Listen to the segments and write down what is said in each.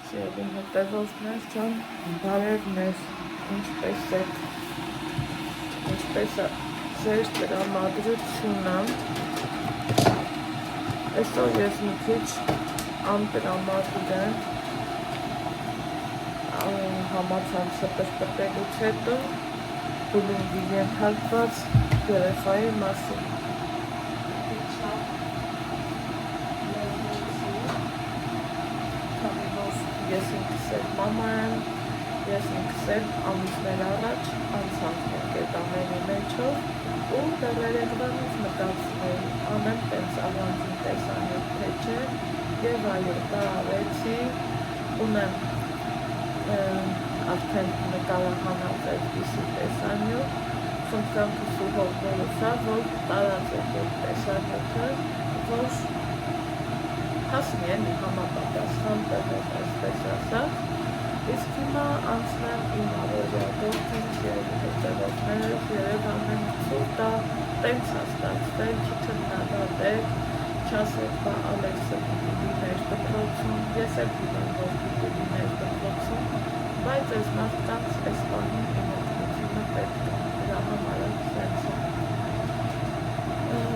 Սիրելի հետևորդներ ջան, բարևներ, ինչպես եք, ինչպես է ձեր տրամադրությունը։ Այսօր ես մի քիչ անտրամադրել եմ համացանցը պրպտելուց հետո բուլինգի ենթարկված երեխայի մասին։ Ես ինքս էլ մամա եմ, ես ինքս էլ ամիսներ առաջ անցանք այդ ամենի մեջով ու դեռ երեխանից մտածում անեմ տենց առանձին տեսանյութ թե չէ եւ այո, դա արեցի, ունեմ արդեն նկարահանած այդպիսի տեսանյութ, խնդրեմ Սուրհով Բորոսա, որ տարածեք այդ տեսանյութը, որ հասնի էլի համապատասխան տեղով, այսպես ասած, իսկ հիմա անցնեմ իմ առօրյա գործին, սիրելի հետևորդներս, երևի ամեն ծուտա տենց է ստացվել, չքննադատեք, չասեք, բա Ալեքսը պիտի լիներ դպրոցում, ես էլ գիտեմ, որ պիտի լիներ դպրոցում, բայց այս մարդկանց այս պահին իմ օգնությունը պետք է, դրա համար էլ սենց է։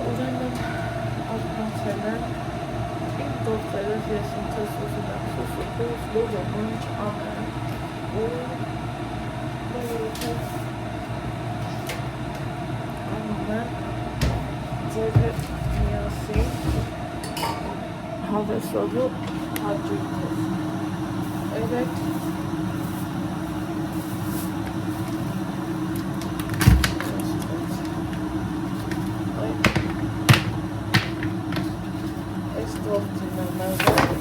Ուրեմն արթնացել եմ, իմ գործերով ես ինքս ուզում եմ սուսուկուս, լուրը մունչ անեմ ու անում եմ ձեր հետ միասին հավեսովու հաճույքով։ Երեք այս գործին եմ եղել,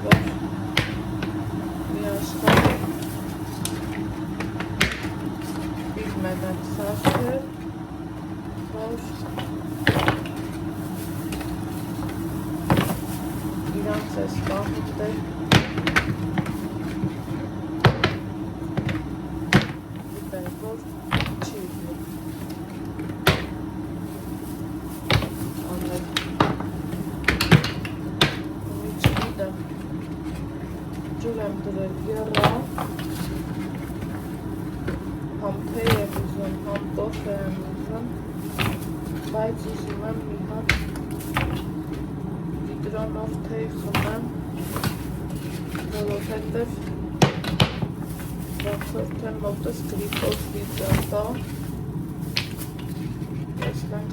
որ մի աշխատ ֆիլմեն եմ սարքել, որ իրանց ես պահուտել գիտեն, որ չի անել ջուր եմ դրել եռա, համ թեյ եմ ուզում, համ կոֆե եմ ուզում, բայց ուզում եմ մի հատ լիտրոնով թեյ խմեմ, որովհետև ոնց որ թե մոտս գրիպոզ վիճա կա, տեսնենք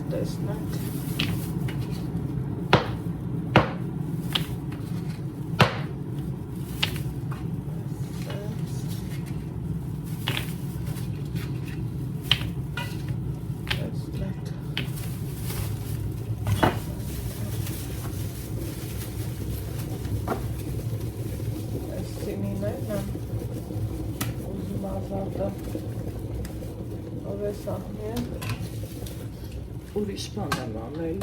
ուրիշ բան եմ անել։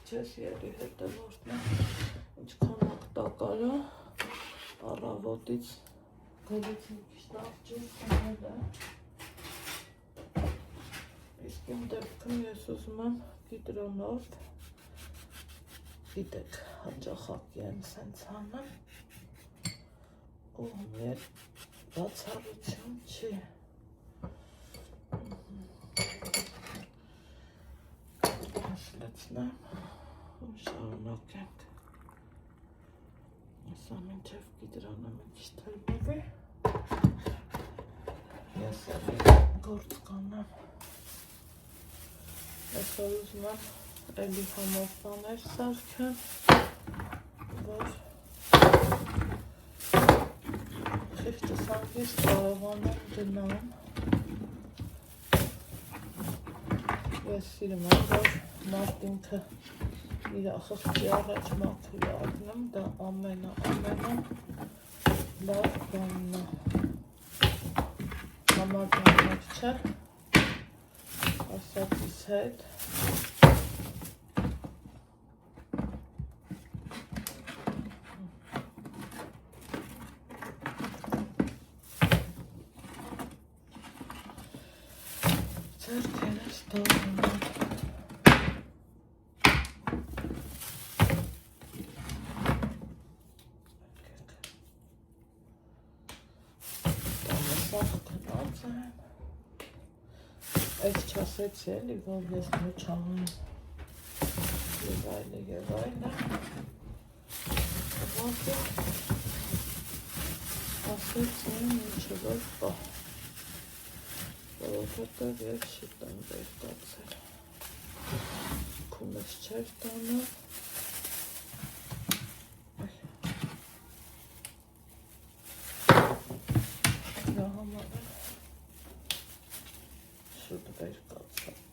Չես երի հետևորդն ինչքան աղտակար է, առավոտից գալից մի քիչ տաղջիր խմել է, իսկ իմ դեպքում ես ուզում եմ կիտրոնով, գիտեք, հաճախակի եմ սենց անում, ու մեր բացառություն չի։ Լցնեմ ու շարունակենք։ Սա մինչև կիտրոնը մի քիչ թրմվի, ես էլի գործ կանեմ։ Այսօր ուզում եմ էլի համով բաներ սարքեմ, որ խիղճս հանգիստ կարողանամ դնամ։ Ես սիրում եմ, որ մարդ ինքը իր խղճի առաջ մաքուր է ակնում, դա ամենը լավ բանն է։ Համաձայնեք չէ։ Ասածիս հետ։ Ձեռքերը ստանում եմ։ Այս չասեցի էլի, որ ես մոչաղ եմ և այլը ոտը ասեցի ինչը որ պա որովհետև և շիտ եմ վերկացել քումես չեր տանը դրա համար է շուտ վերկացել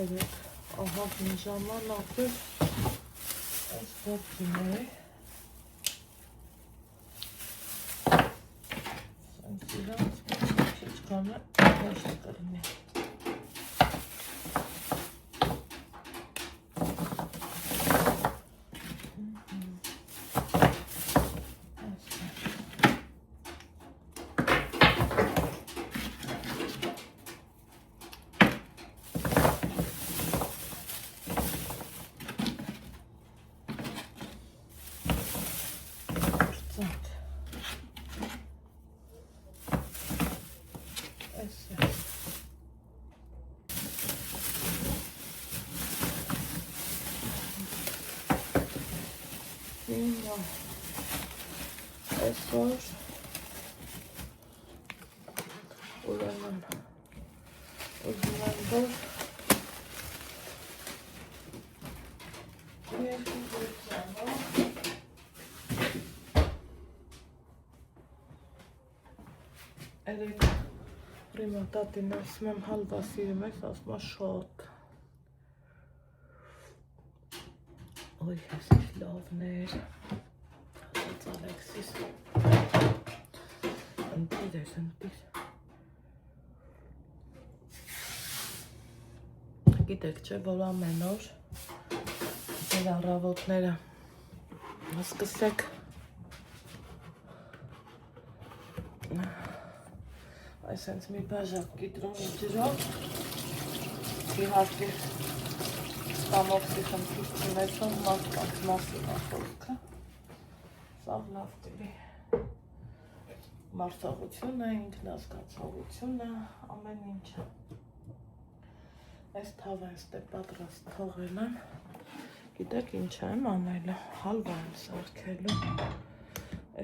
Երեք, ահա մի ժամանակ էր այս բոքին է սանք իրանց քիչ կանը հեշտ կլինի այսօր ուրեմն ուզում եմ որ երեք Ռիմա տատին ասում եմ հալվա սիրում ես, ասում է շատ Ոյ, այսինչ լավներ ասաց Ալեքսիս ընտիր ես, ընտիր Գիտեք չէ, որ ամեն օր ձեր առավոտները սկսեք այսենց մի բաժակ կիտրոնի ջրով իհարկե ստամոքսի խնդիր չունեցող մարդկանց մասին է խոսքը սաղ լավ տիրի մարսողությունը, ինքնազգացողությունը, ամեն ինչը այս թավեն ստե պատրաստ թողել եմ գիտեք ինչ եմ անելը հալվա եմ սարքելու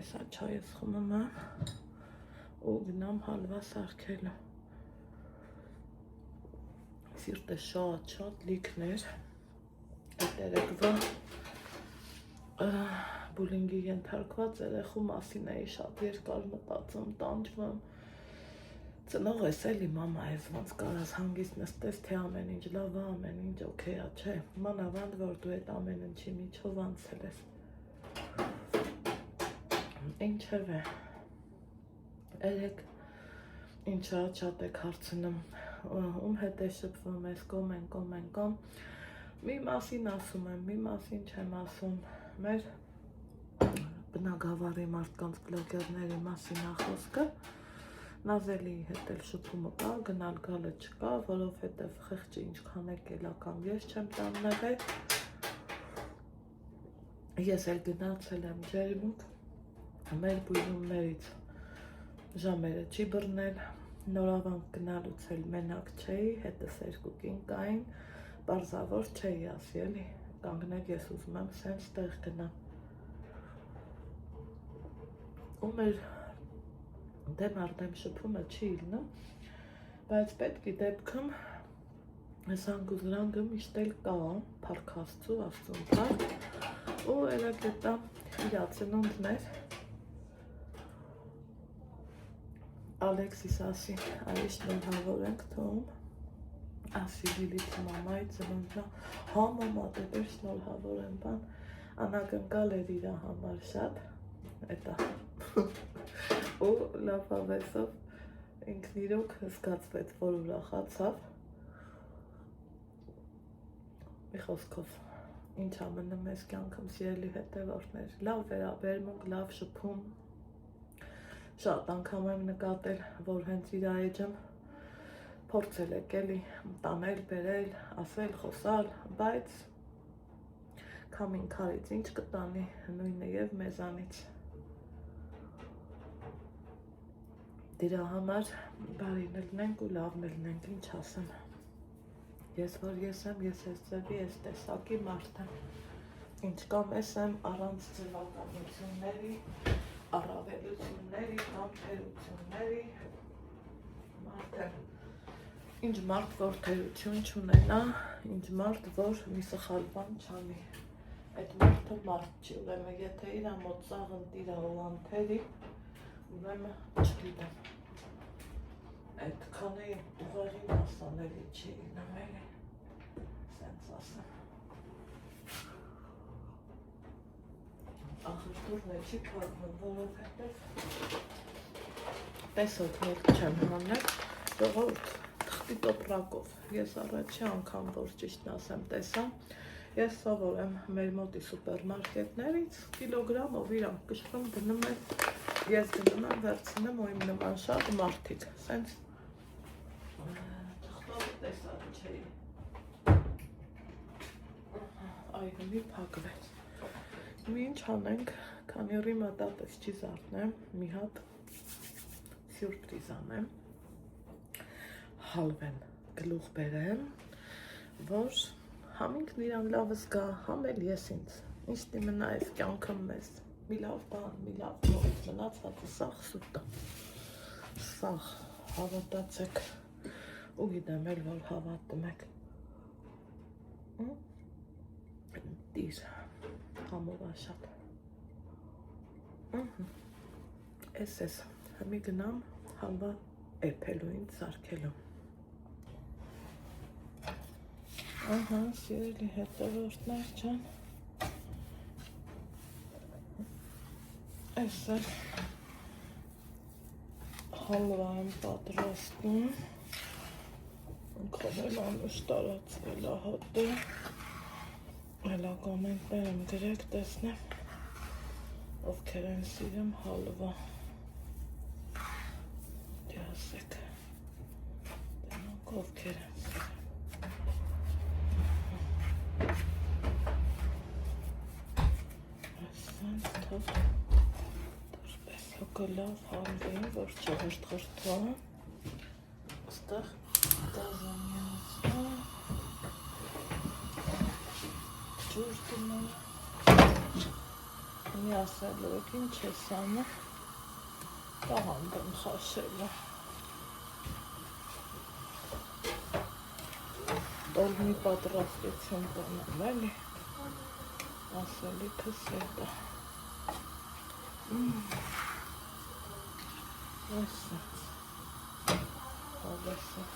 այսա չայս խմում եմ ու գնամ հալվա սարքելու սիրտը շատ լիքներ այդ երեկվա բուլինգի ենթարկված երեխու մասին էի շատ երկար մտածում, տանջվում Ծնող ես էլի մամա ես, ոնց կարաս հանգիստ նստես, թե ամեն ինչ լավ է, ամեն ինչ օքեյ է, չէ։ Մանավանդ որ դու այդ ամեն ինչի միջով անցել ես։ Ինչևէ, երեք ինչա շատ եք հարցնում, ում հետ է շփվում ես, կոմ, մի մասին ասում եմ, մի մասին չեմ ասում, մեր բնագավառի մարդկանց բլոգերների մասին է խոսքը, Նազելի հետ էլ շփումը կա, գնալ գալը չկա, որովհետև խեղճը ինչքան եկել է կամ ես չեմ տաննեղել, ես էլ գնացել եմ ջերմուկ, մեր բույրումներից ժամերը չի բռնել, նորավանք գնալուց էլ մենակ չէի, հետս երկուքին կային, պարզավոր չէի ասի էլի, կանգնել ես ուզում եմ սենց տեղ գնամ, ու մեր դեմ արդեմ շփումը չի իլնում, բայց պետքի դեպքում զանգ ու զրանգը միշտ էլ կա, փառք Աստծու, Աստծուն փառք, ու երակետա իրա ծնունդներ, Ալեքսիս ասի, այ շնորհավոր ենք թվում, ասի Լիլիթի մամայի ծնունդն է, հա մամա, դեպեր շնորհավոր եմ բան, անակնկալ էր իրա համար շատ, էտա ու լավ ավեսով ինքն իրոք զգացվեց, որ ուրախացավ, մի խոսքով, ինչ ամնում ես կյանքում սիրելի հետևորդներ, լավ վերաբերմունք, լավ շփում, շատ անգամ եմ նկատել, որ հենց իր էջում փորձել եք էլի տանել, բերել, ասել, խոսալ, բայց քամին քարից ինչ կտանի, նույնը եւ մեզանից Դրա համար բարին լնենք ու լավն լնենք, ինչ ասեմ, ես որ ես եմ, ես ես ձևի, ես տեսակի մարդ եմ, ինչ կամ ես եմ առանց ձևականությունների, առավելությունների, կամ թերությունների, մարդ եմ, ինչ մարդ որ թերություն չունենա, ինչ մարդ որ մի սխալ բան չանի, այդ մարդը մարդ չի, ուրեմն եթե իրա մոտ ծաղն տիրա ու անթերի, ուրեմն չգիտեմ, այդ քանի ուղեղի մասանելի չի նամել է, սենց ասեմ, ախրտուրն է չի պարվում, որովհետև տեսոք նելք չեմ հանել, ժողովուրդ թղթի տոպրակով, ես առաջի անգամ որ ճիշտն ասեմ տեսամ, ես սովոր եմ մեր մոտի սուպերմարկետներից, կիլոգրամով իրանք կշռում գնում են, ես գնում եմ վերցնում ու իմ նման շատ մարդիկ, սենց թղթով տեսած չէի, այգնի փակվեց, ու ինչ անենք, քանի ռիմա դատես չի զարթնեմ, մի հատ սյուրպրիզ անեմ, հալվեմ, գլուխ բերեմ, որ համինքն իրան լավ զգա, համ էլ ես ինձ, ինչտի մնա ես կյանքում մեզ, մի լավ բան, մի լավ նորից մնացածը սաղ սուտը, սաղ հավատացեք, ու գիտեմ էլ, որ հավատում եք, դիր, համովա շատ, ես, համի գնամ, համվա էպելու ինձ զարկելու, ահա, սիրելի հետևորդներ չան, ես էլ հալվա եմ պատրաստում, անգամ էլ անուշ տարածվել ահատը, հելա կոմենտներ եմ գրեք տեսնեմ, ովքեր են սիրում հալվա, դիասեք, դենանք ովքեր են սիրում, Դարպես հոգալավ հանվին, որ չղրտ-ղրտվա, ստեղ դազանյացվա, ջուր դնա, մի ասելու եք ինչ ես անը, տահանդ եմ խաշելը, տոլմի պատրաստություն տանեմ էլի, ասելիքս հետա, այսպես, լսը։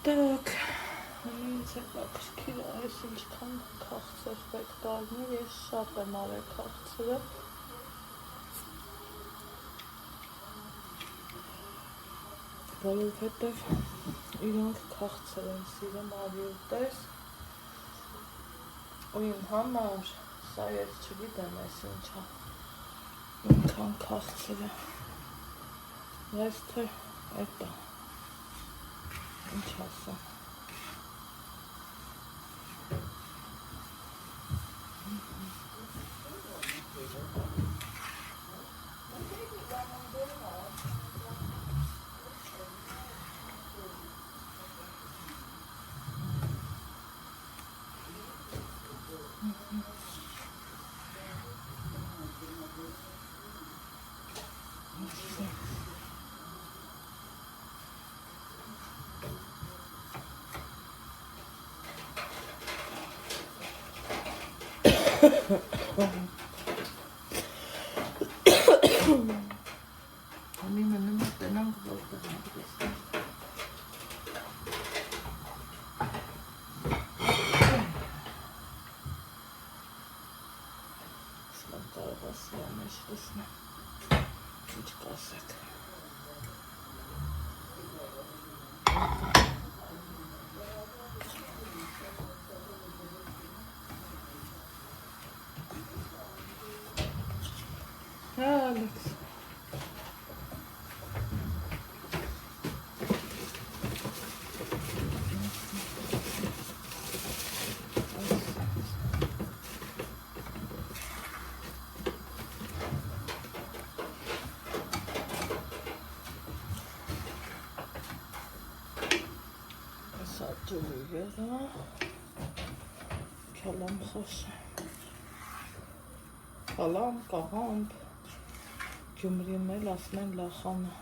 Так, ինձ է պակսքիր այս ինչքան կաղցեր պետք դարնի, ես շատ եմ արել կաղցերը, որովհետև իրանք կաղցեր են սիրում արյուտես, ու իմ համար, սա ես չգիտեմ ես ինչա, ինքան կաղցերը, ես թե էտա, ինչ ասեմ, Ամի մնում է տնանք որտեղ ենք տեսնենք, սլամ կարող ասի ամեջ լսնեմ, ինչ կասեք, Ալեքս, սա ջուրի եղա, կալամ խոշը, կալամ, կաղամբ, Գյումրիում էլ ասում են լախանը,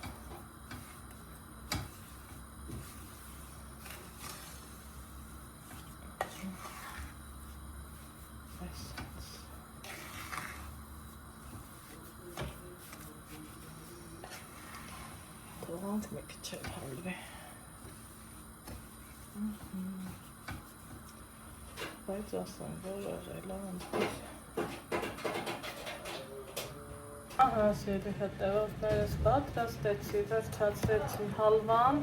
թողանք մի քիչ էլ հալվի, բայց ասեմ, որ աղել է ընդպես, Ահա սերի հետևորդներս պատրաստեցի, վերջացրեցի հալվան,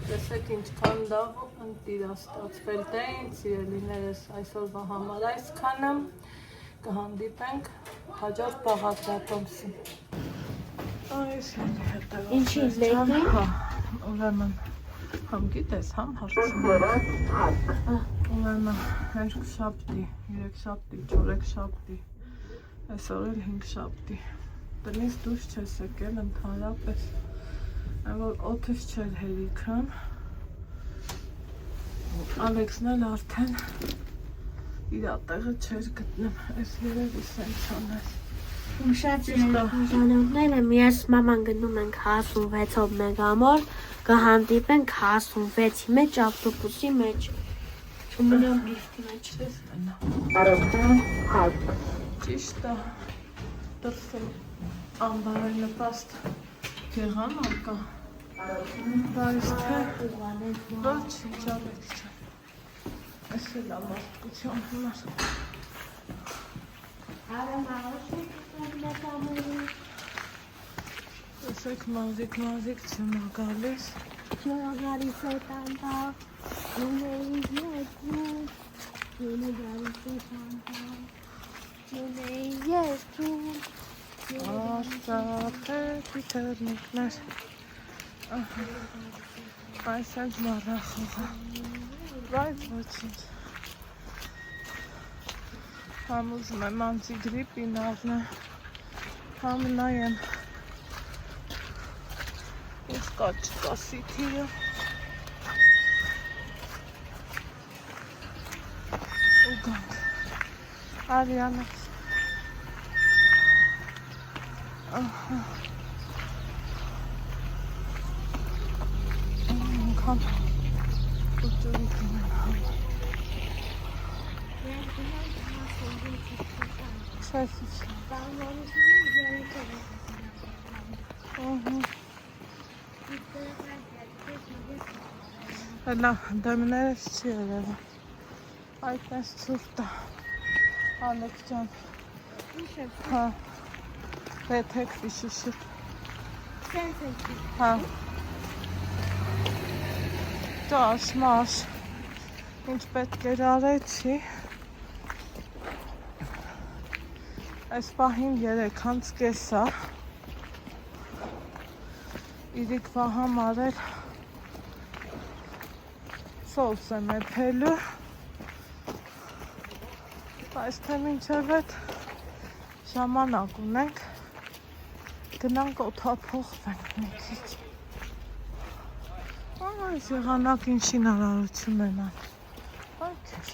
տեսեք ինչքան լավ ու ընտիր ստացվել, դե ինձ սիրելիներս այսօրվա համար այսքանը, կհանդիպենք հաջորդ բաղադրատոմսին։ Այս սերի հետևորդներս, ուրեմն, համ գիտես, համ հարցնում, ուրեմն, հենց շաբթի, 3 շաբթի, 4 շաբթի, այսօր էլ 5 շաբթի, տնից դուրս չես եկել ընդհանրապես, այն որ օդս չէր հերիքն, Ալեքսն էլ արդեն իր տեղը չէր գտնում, այս երևի սենց անես։ Իմ շատ ժանոթները միես մաման գնում ենք 56-ով մեգամոր, կհանդիպենք 56-ի մեջ ավտոբուսի մեջ, չմնամ բիվտի մեջ։ Չես տնա։ Առողջան հալք։ Ճիշտ է, դրսում ամբարի նպաստ գեղան արկա, բայց թե ոչինչ ալեքս չէ, ես էլ ամարտկություն համար։ Տեսեք մազիկ չեմ գալիս։ Գալիս է տանտա, յունեի երկու, յունե գալիս է տանտա, յունեի երկու, Աստապետի թերնիկներ, այս այդ մարախողը, բայց ոչինչ, համ ուզում եմ անտիգրիպին առնեմ, համ նայեմ, ինչ կա չկա սիթիը, ու գանք, Արիանս։ Անկան ուտուրի կնեն համար։ Չեսիչ։ Հելա դեմներս չի երևը։ Այդպես ծուրտ է։ Ալեք ջան։ Հա։ Պետեք վիշիշի։ Հա։ Ճաշ, մաշ։ Ինչ պետք էր արեցի։ Այս պահին 3:30 է։ Իրիկվա համար էլ սոուս եմ էփելու։ Բայց թե մինչև այդ ժամանակ ունենք, գնանք օդափոխվենք մի քիչ։ Այս եղանակին շինարարություն են ան։ Այ քեզ։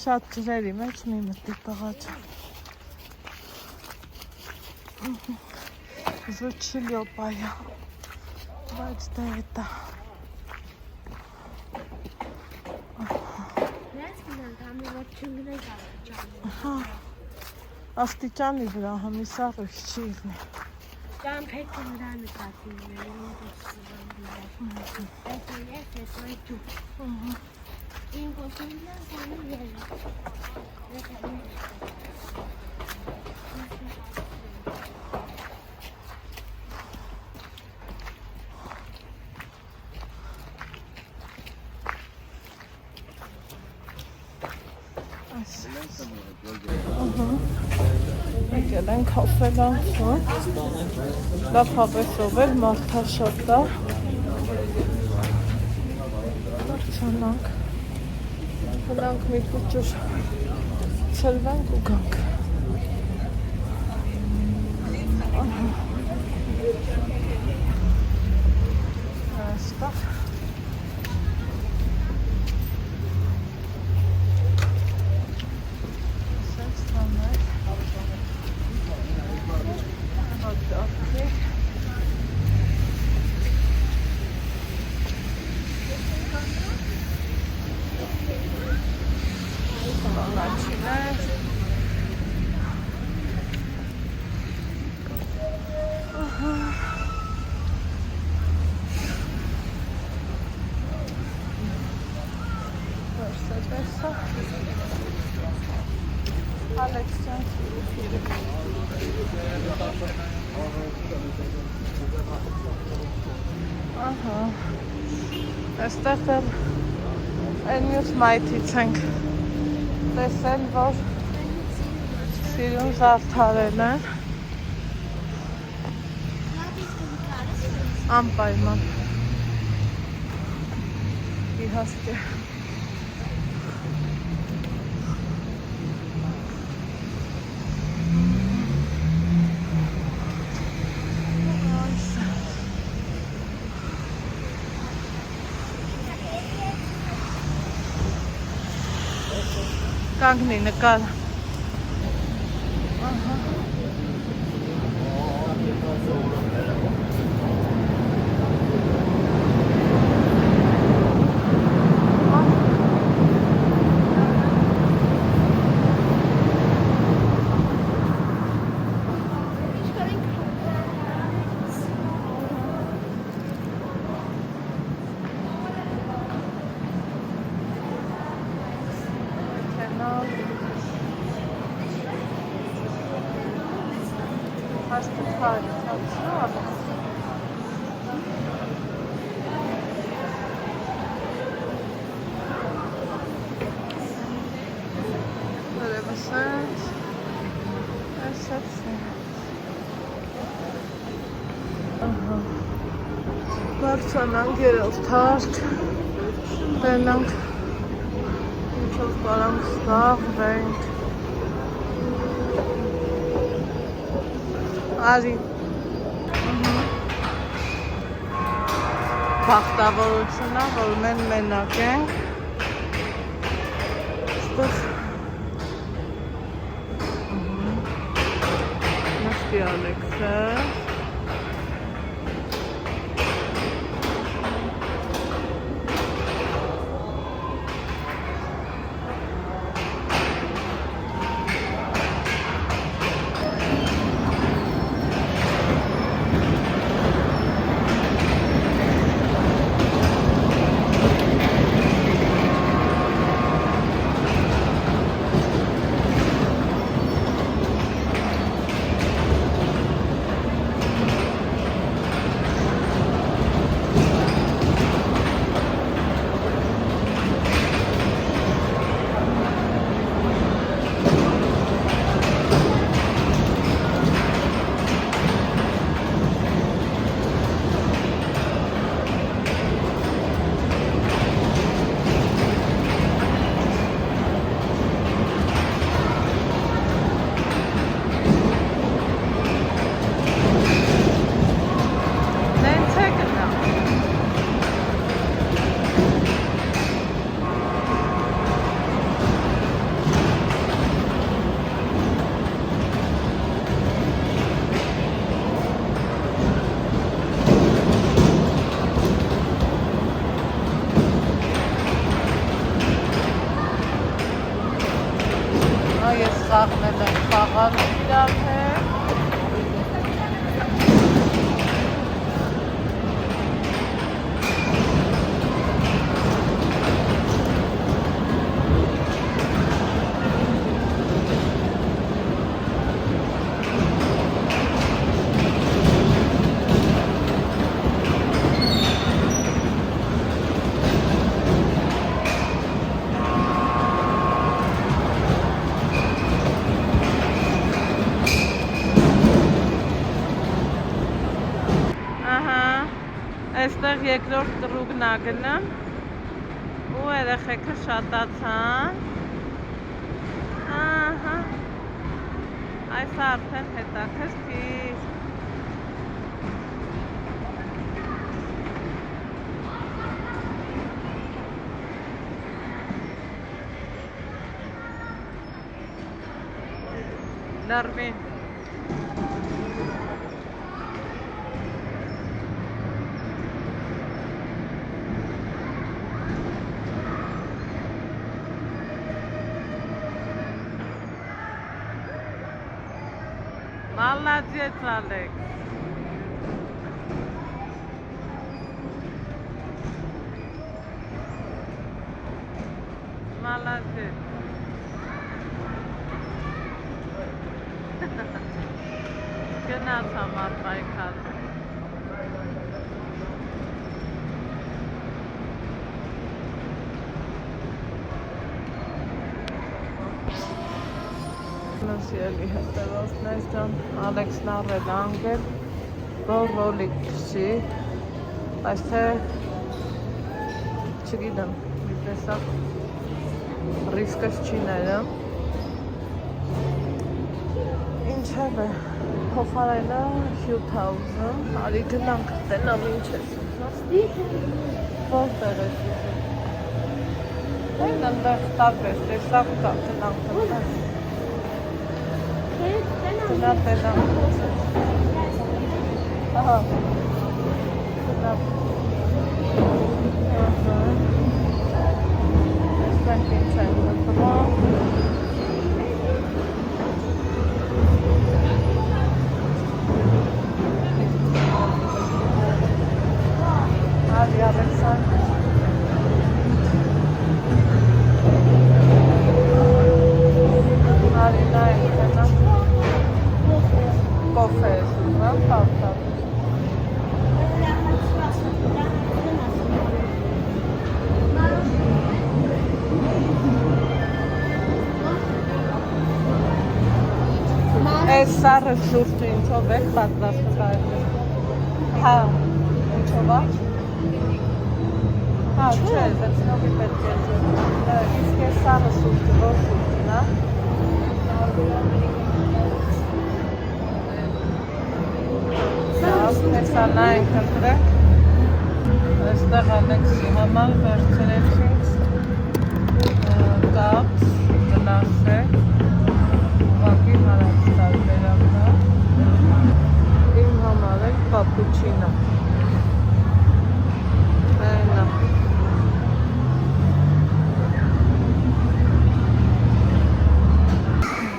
Շատ ջրերի մեջ մի մտի տղաճա։ Զուչիլյոպայա։ Բայց դա էտա։ Հա, աստիճանի վրա համիսառույց չի եղնի։ Կամ պետք է նրան նկատին Եկել ենք հոսելանքում, լավ հավեսով էր, մարդաշատ է, վարցանանք, գնանք մի փոքր ցրվենք ու գանք։ Այստեղ այստեղ էլ այն մյուս մայթից ենք տեսել, որ սիրուն զարդարել են անպայման իհաստե կանգնի նկար Բարձրանանք երրորդ հարկ, տենանք ինչով կարանք զբաղվենք, արի, բախտավորություն է, որ մեն մենակ ենք, այստեղ նստի Ալեքսը Ես սաղնել եմ խաղալու իրար հետ Այստեղ երկրորդ կրուգն ա գնում ու երեխեքը շատացան ահա այս արդեն հետաքրքիր լարվին Молодец, Алекс. Молодец. Գնաց համար պայքար։ Սիրելի հետևորդներ ջան, Ալեքսն առել անգել, որ ռոլիկ քշի, բայց թե չգիտեմ, մի տեսակ ռիսկս չի ներում։ Ինչև է, փոխարենը 7000, արի գնանք տենամ ինչ ես ուզում։ Որտեղ ես ուզում։ Են ընդեղ տարբեր տեսակ կա, գնանք ընդեղ։ Գնա տենամ։ Ահա։ Գնա։ Այստեղ ինչ է ուզում։ Արի Ալեքսանդր։ Արի նայենք տենամ։ Կոֆե ես ուզում, պարտավ։ Այս սառը շուրթը ինչով եք պատրաստել։ Հա, ինչով է։ Հա, չէ, դեպնովի պետք է ձեր։ Իսկ ես սառը շուրթը, որ շուրթն է։ Հեսա նայենք ընտրեք։ Այստեղ Ալեքսի համար վերցրեցինք կապ։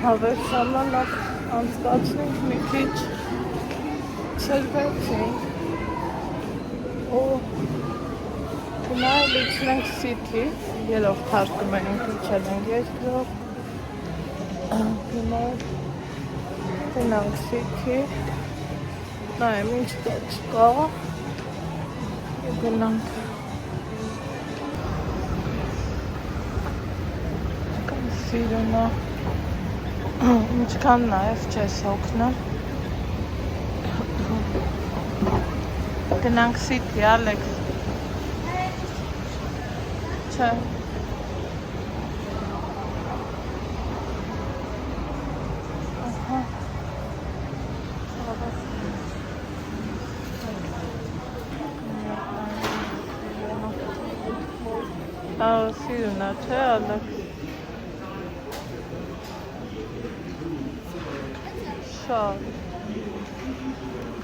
հավեր ժամանակ անցկացնենք մի քիչ չրվեցինք ու գնալ իջնենք City, երով թարգում ենք իջել ենք երկրով, գնանք City, նայեմ ինչ կա չկա ու գնանք Սիրունա ինչքան նաև չես հոգնը գնանք City, Ալեքս չէ Սիրունա չէ Ալեքս Շատ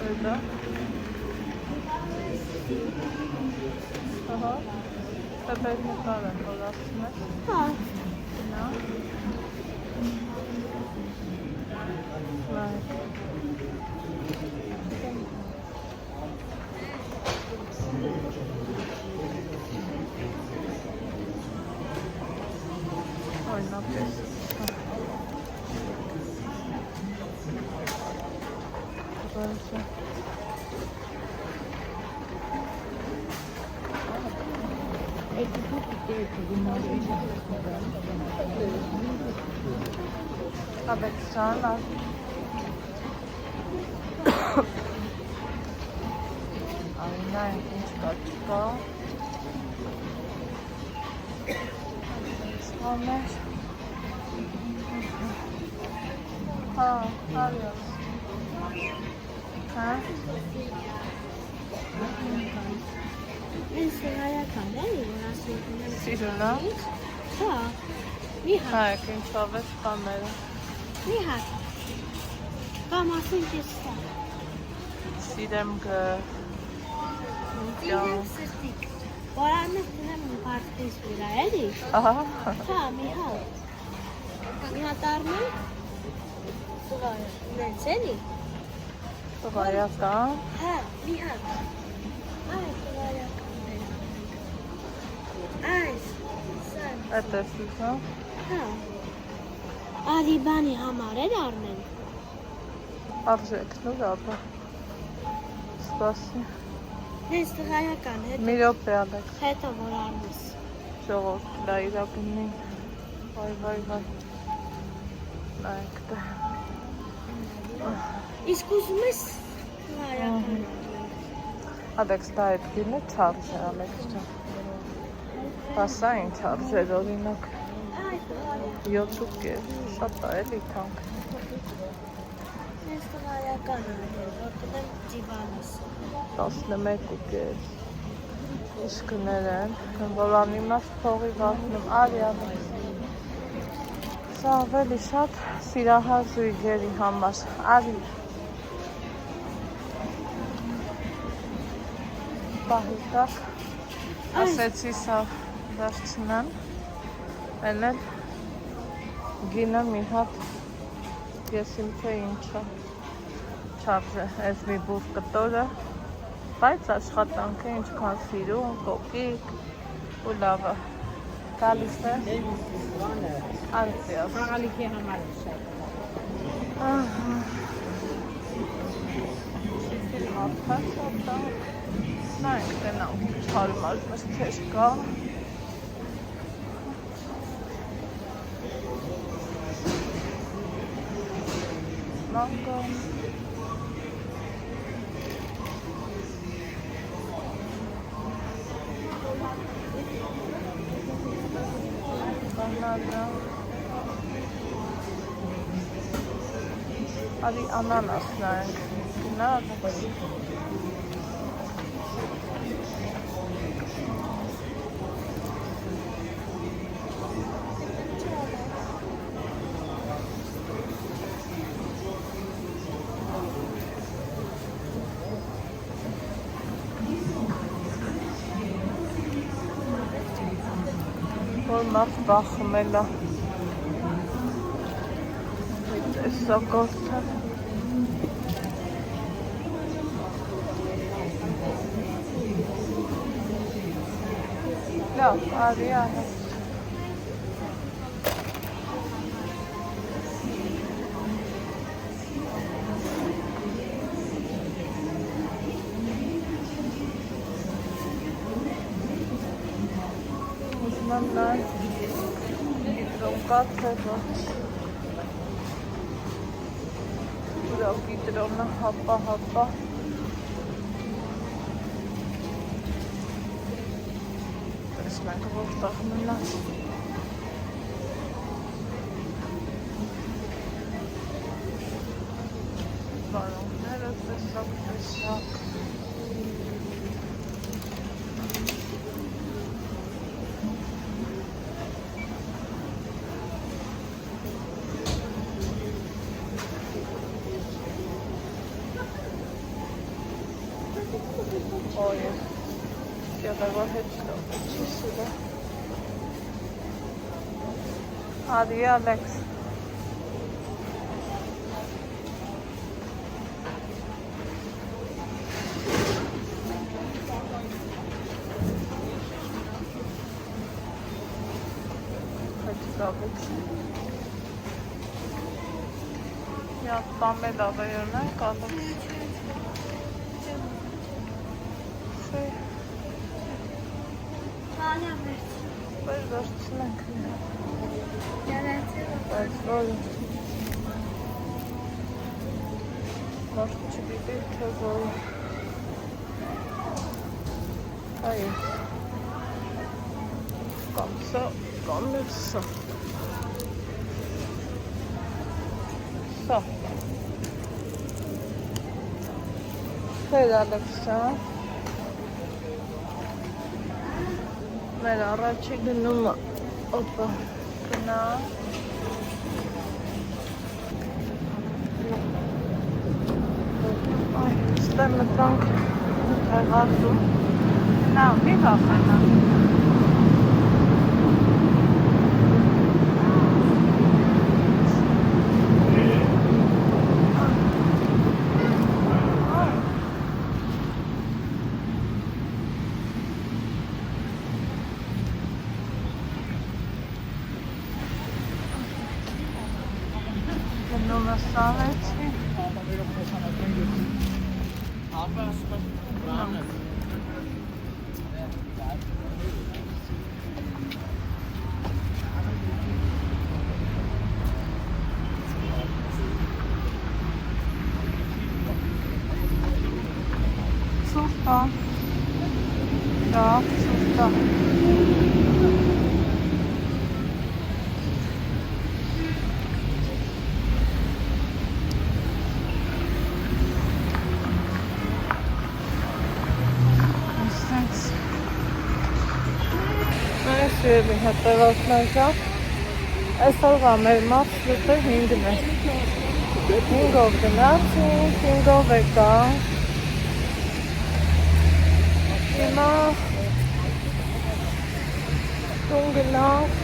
Էդա Ահա Տեպեր նկար են որ ասում ես Հա Նա Լայք Օրինակ ես Ալեքսան Այնա ինչ կա չկա Սպաներ Հա, արյոս Հա Ես հայական էի, որ ասում եմ Սիրունա Հա, մի հատ Հայք ինչով ես կամերը Մի հատ Կամ ասենք ես սա Սիրեմ գը Ինեմ սրտիկ Որ անմես տնեմ ու պարտես վրա էլի Ահա Հա, մի հատ Մի հատ արմեն Սուղայը, նենց էլի Տղայական Հա, մի հատ Այ, սուղայական Այս, սան Այդ ես ուսա Հա Ալիբանի համար էր արմեն Արժեքն ու ապա Սպասի Նենց տղայական հետ Մի րոպե Ալեքս Հետո որ արմես Ժողովուրդ դա իրակնին Վայ Նայք դա Իսկ ուզում ես տղայական Ալեքս դա այդ գինը չարժ է Ալեքս ջան Բասա ինչ արժեր օրինակ Այ, տղայական 7 է շատ է էլի թանկ Նենց տղայական էր, որ կնեմ դիվանս 11 Իշկներ են, որ անիմաստ փողի վախնում, արի Ալեքս Սա ավելի շատ սիրահար զույգերի համար, արի Պահի տակ, ասեցի սա դարձնեմ, են էլ գինը մի հատ ես իմ թե ինչը չարժե, ես մի բուր կտորը, բայց աշխատանքը ինչքան սիրում, կոկիկ ու լավը, գալիս է, արծիով։ Խաղալիքի համար է շատ Նայք տնանք հարմար մստեր կա Մանգո Բանանա Արի անանաս նայենք Գնալ Որ մարդ բախում էլա տեսակարդը։ Լավ, արի անես։ Ուզում եմ գիտրոն կա թե ոչ։ Ուրա գիտրոնը հապա։ Տեսնենք որտեղ մնաց։ Բարոնները տեսակ։ Ой, я давай хочу сюда. Ади, Алекс. Хочу забыть. Я там и давай, Алекс. Բայց վերցնենք բայց որ մարդ չգիտի թե որ այ կամ սա կամ սա Թե Ալեքսա Մեր առաջի գնումը, օպա, գնա, այ, ստեմ մտանք հեղածում, նա, մի վախանա, գնում սավեցի, Սուրտա, լավ, սուրտա, Սիրելի հետևորդներ, այսօրվա մեր մարշրուտը 5-ն է, 5-ով գնացինք, 5-ով եկանք, հիմա տուն գնանք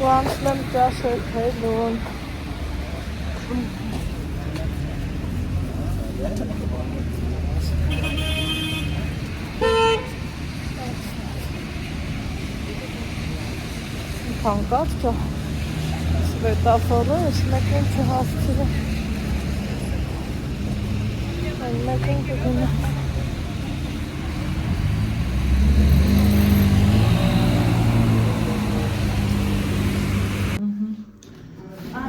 ու անցնեմ ճաշել Հանկած կա սվետաֆորը, ես մեկին չհասցրը այն մեկին կգնա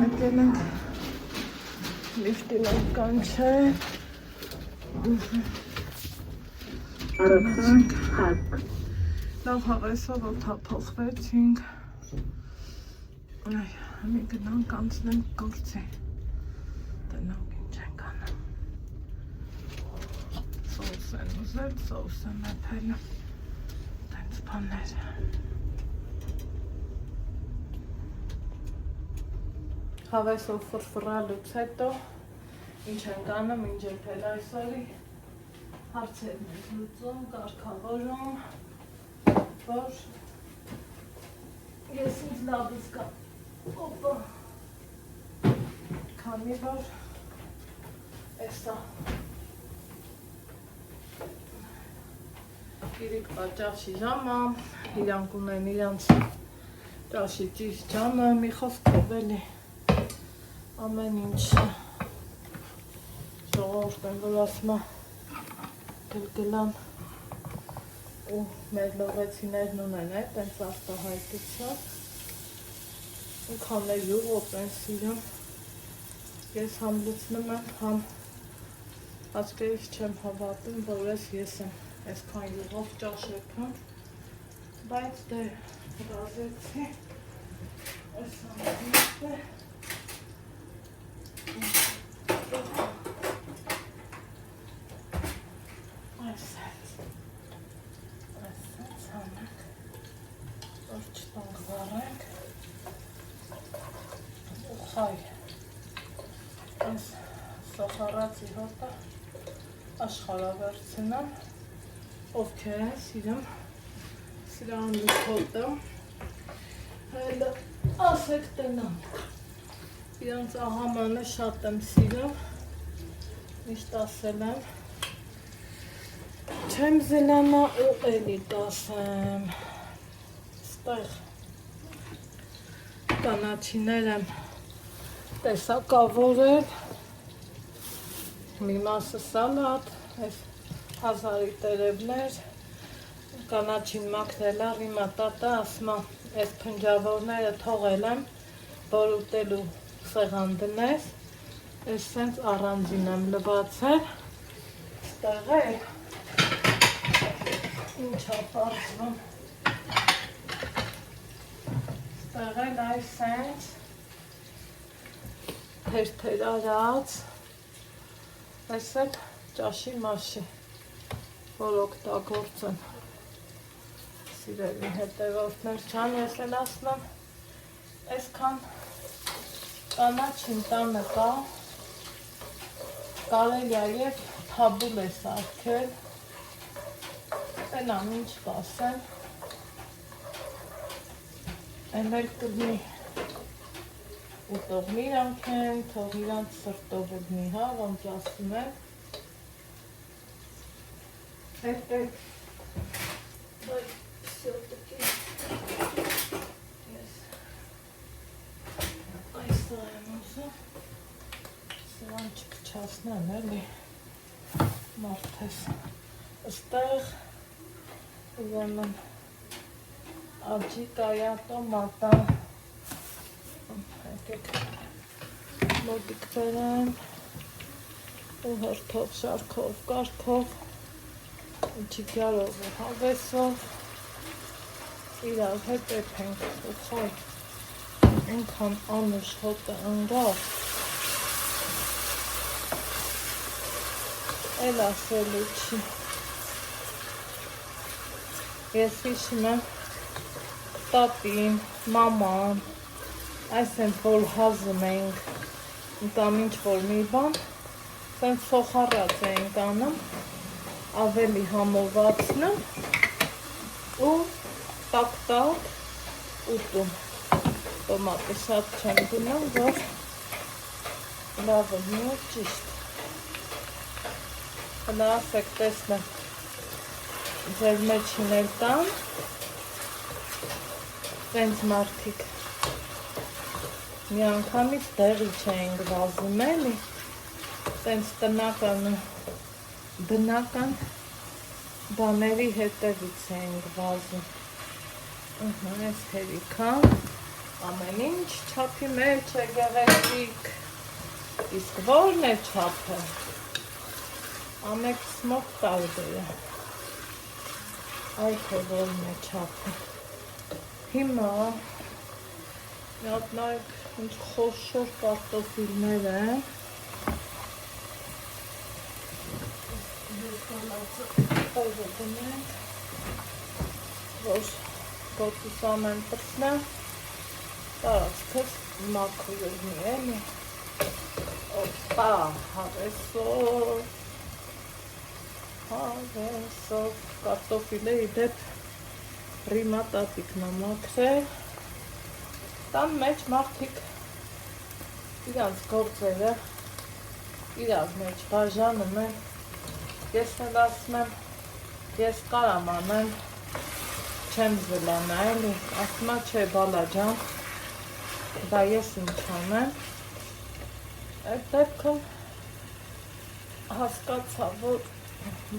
Եկել ենք լիֆտին ենք կանչել Առաջանք հատք Լավ հավեսով օթափոխվեցինք Այ, մի գնանք անցնենք գործի, տնանք ինչ ենք անում, սոուս են ուզել, սոուս են եփել, տենց բաներ, հավեսով ֆրֆռալուց հետո, ինչ ենք անում, ինչ եփել այսօրի, հարցերն ենք լուծում, կարգավորում, որ ես ինձ լավից կա Օպա քանի որ էսա իրիկ ճաշի ժամը, իրանք ունեն իրանց ճաշի ճիշտ ժամը, մի խոսքով էլի ամեն ինչ ժողովուրդ են, որ ասում է գլգլան ու մեր լողեցիներն ունեն այդ տենց արտահայտության ու քաններ յուղոց են սիրում ես համ լցնում եմ, համ աչքերից չեմ հավատում, որ ես եմ այսքան յուղով ճաշել բայց դե ռազեցի այս ամենից է այս սոխարացի հոտը աշխարհավերցնեմ ովքեր են սիրում սրանից հոտը հելը ասեք տնամ իրանց աղամանը շատ եմ սիրում միշտ ասել եմ չեմ զելանա ու էլի կասեմ ստեղ կանաչիներ եմ տեսակավորել մի մասը սալատ, այս հազարի տերևներ, կանաչին մաքրել է, ռիմատատա, ասում է, այս փնջավորները թողել եմ, որ ուտելու սեղան դնես, այս սենց առանձին եմ լվացել, ստեղ է, ինչ է պարզվում, ստեղ էլ այս սենց, թերթեր արած, այս էլ ճաշի մաշի, որ օգտագործեմ, սիրելի հետևորդներ չան, ես էլ ասնեմ, այսքան կանաչին տանը կա, կարելի է և թաբուլ է սարքել, էնամ ինչ կասեմ, են էլ կլնի ուտողն իրանք են, թող իրանք սրտով ուդնի, հա, ոնց ասում են, հետ էլ, բայ, սյոտկի, ես, այստեղ եմ ուզում, սրան չկչասնեմ, էլի, մարդես, ստեղ, ուզանեմ, աջի կայատո մատա, մոտիկ բերեմ ու հրթով, շարքով, կարգով, չիկյարով ու հավեսով իրար հետև ենք ու խայ ինքան անուշ հոտը ընգավ էլ ասելու չի ես հիշում եմ տատին, մաման այս ենք, որ հազում էինք կամ ինչ-որ մի բան, սենց սոխարած էինք անում, ավելի համովացնում ու տակ-տակ ուտում, տոմատը շատ չեմ գնում, որ լավը մի ճիշտ, հնա ասեք տեսնեմ, ձեր մեջին էլ տան, սենց մարդիկ, մի անգամից դեղի չենք վազում էլի, տենց տնական ու բնական բաների հետևից ենք վազում։ Այս հերիքան, ամեն ինչ չափի մեջ է գեղեցիկ, իսկ որն է չափը, ամեկ սմոք տարբեր է, այդ է որն է չափը։ Հիմա, մի հատ նայեք, ինչ խոշոր կարտոֆիլներ են, այժը դնենք, որ գոտուս ամեն պրսնեմ, տարածքս մաքրում էլի, օպա, հավեսով, կարտոֆիլը իդեպ ռիմատատիկն է մաքրել, տան մեջ մարդիկ իրանց գործերը իրար մեջ բաժանում են, ես էլ ասում եմ, ես կարամ անեմ, չեմ զլանա էլի, ասում է չէ բալա ջան, դա ես ինչ անեմ, այդ դեպքում հասկացա, որ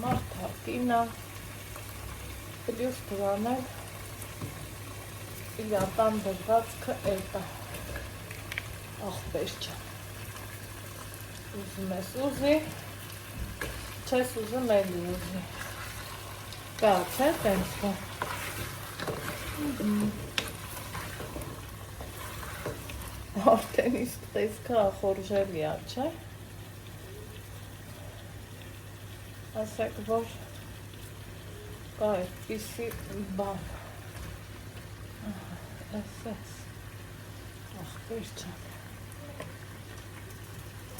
մարդա կինա, պլյուս դրանել, իր ատան դրվածքը էտա, աղբեր չան, ուզում ես ուզի, չես ուզում էլի ուզի, կա չէ տենց կա, արդեն իսկ տեսքա խորժելի ա, չէ, ասեք, որ կա այդպիսի բան, ասես, աղբեր չան,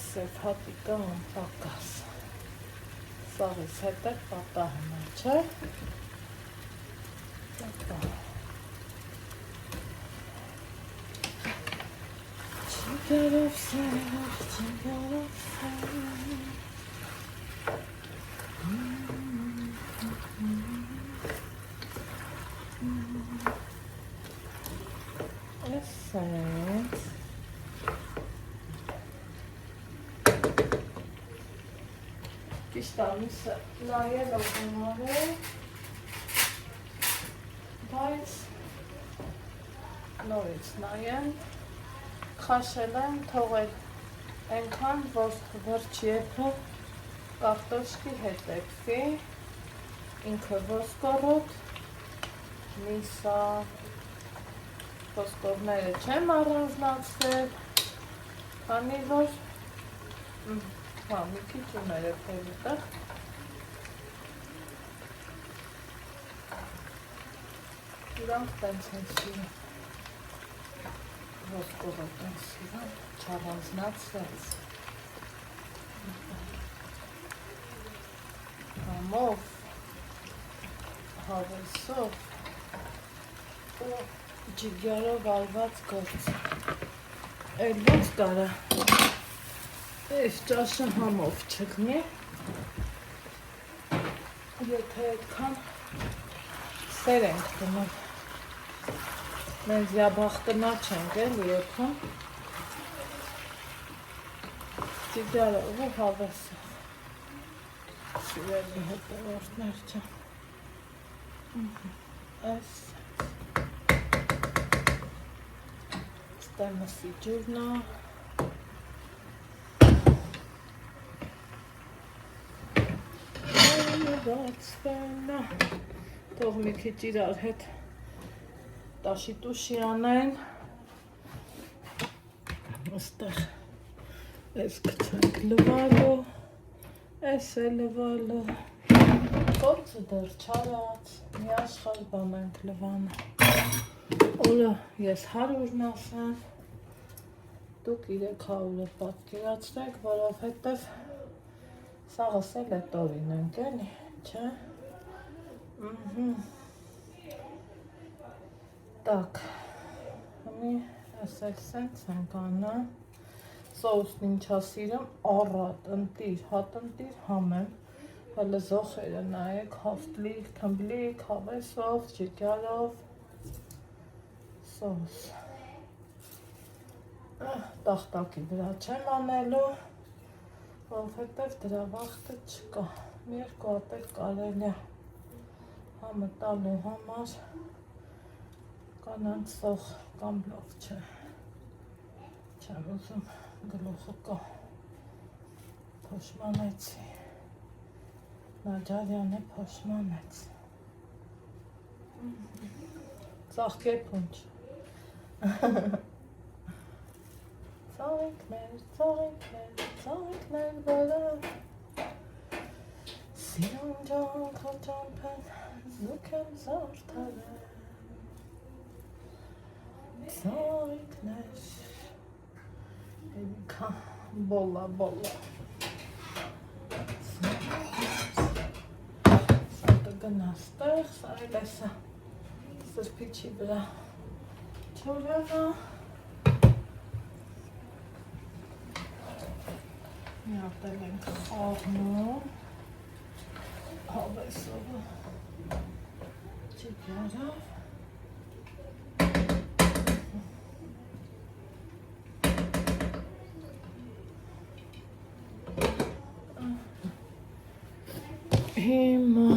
սեվ հատիկա անպակաս, սաղիս հետ է պատահում է, չէ, Չգարով սեր, չգարով սեր Այսենց Ճիշտ ամիսը նայել օգնար է բայց նորից նայեմ Քաշել եմ, թողել այնքան, որ վերջ եփը կարտոշկի հետ էքվի, ինքը ոսկորոտ, միսա, ոսկորները չեմ առանձնացրել, քանի որ, հա, մի քիչ ուներ է փելուտը, իրանք տենց են սիրում, ոսկորոտ են սիրում, չառանձնացրած, համով, հավեսով ու ջիգարով արված գործ, էլ ոնց կարա, այս ճաշը համով չգնի, եթե այդքան սեր ենք դնում, մենք զյաբախտնա չենք էլի եփում, ջիգարով ու հավեսով, սիրելի հետևորդներ չեմ, այս ստեմսի ջուրնա, բացվենա, թող մի քիչ իրար հետ տաշի-տուշի անեն, աստեղ այս կցենք լվալու, այս է լվալու, գործը դեռ չարած, մի աշխար բան ենք լվանը, օրը ես 100-ն ասեմ, դուք 300-ը պատկերացրեք, որովհետև սաղս էլ է տորին ենք էլի, չէ, Так, մի ասել սենց ենք անա, սոուսն ինչա սիրում, առատ, ընտիր, հատնտիր համեմ, հələ զոխերը նայեք, հաստլիկ, թմբլիկ, հավեսով, ջիգարով, սոուս, տախտակի վրա չեմ անելու, որովհետև դրա վախտը չկա, մի երկու հատ էլ կարելի է համը տալու համար, կանանց սող կամ լով չէ, չեմ ուզում գլուխը կա, փոշմանեցի, Նաջարյանը փոշմանեց, ծաղկե պունչ, ծաղիկներ բարա, սիրուն ջան քոճամպեն, զուք եմ զարդարել, ծաղիկներ, ինքա բոլա, սատը գնաստեղ, սարել էսա սրպիչի վրա չորյանը, Մի հատ ենք խաղնում, հավեսովը չի գարավ, հիմա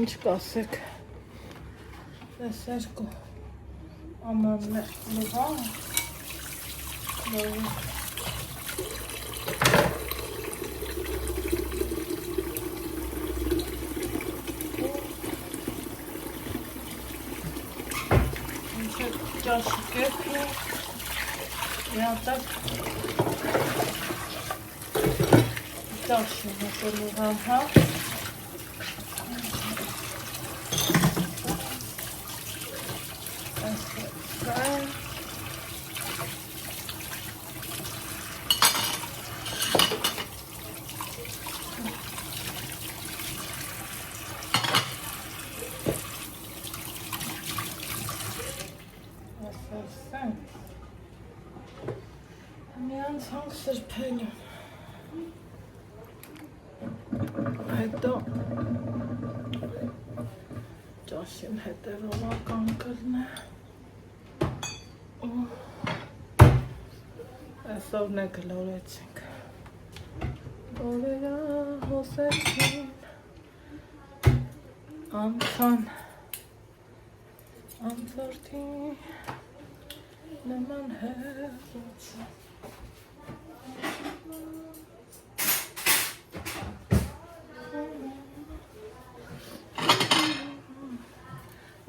ինչ կասեք, ես երկու ամաններ լուղան, ճաշիկ էպի, միատակ ճաշի հոտելու հա, Միանց հանք սրբել են, հետո ճաշին հետևողական կլն է, այսօրն է գլորեցինք, օրերա հոսեցին, անցան, անցորդի նման հեղոցը,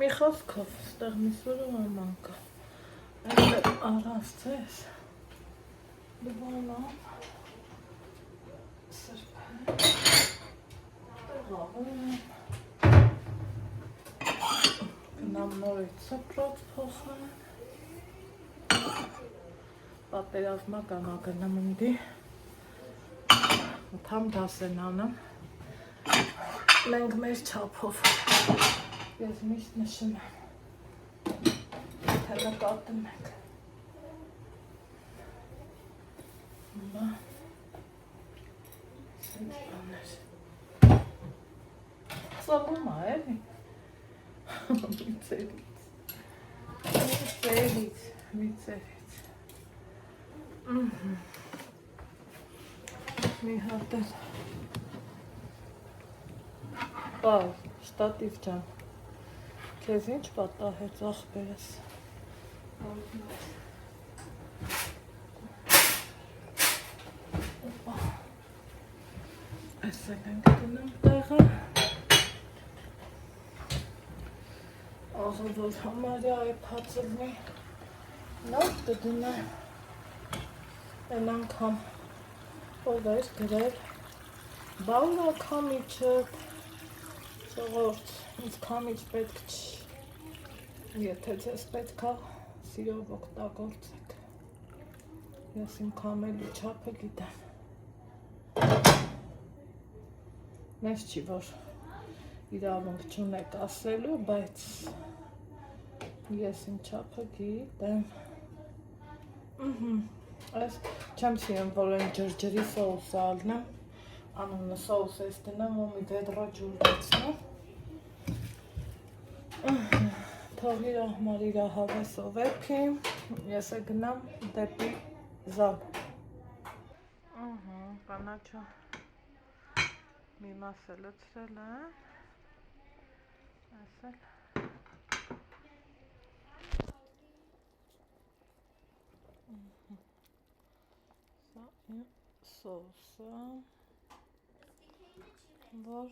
մի խոսքով, ստեղ մի սուրում աման կա, այդտեղ առանց ձեզ, լվանամ, սրբել, տեղավում եմ, գնամ նորից սպրոց փոխեմ, պատերազմական ագնամ ընդի, ութամ դաս են անում, մենք մեր չափով, ես միշտ նշում եմ, թե նկատում եք, հիմա, սենց բաներ, ծովում է, էլի, միցերից, մի հատ էլ, պար, շտատիվ ճան, քեզ ինչ պատահեց ախպերս, այս էլ ենք դնում տեղը, աղը որ համարյա է պացլնի, նոր դդնը, են անգամ, ով էր գրել, բավրա կամիչը, ժողորդ, ինձ կամիչ պետք չի, եթե ձեզ պետք է, սիրով օգտագործեք, ես իմ կամելու չափը գիտեմ, մեզ չի, որ իրավունք չունեք ասելու, բայց ես իմ չափը գիտեմ, այս չեմ սիրում, որ են ջրջրի սոուսը ալնեմ, անունը սոուս ես դնեմ ու մի վեդրո ջուր դեցնեմ, թող իրա համար իրա հավեսով էպի, ես է գնամ դեպի զալ, կանաչը մի մասը լցրել եմ, այս էլ, սա իմ սոուսը, որ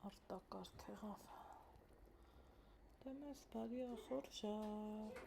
արտակարգ եղավ, դե մեզ բարի ախորժակ,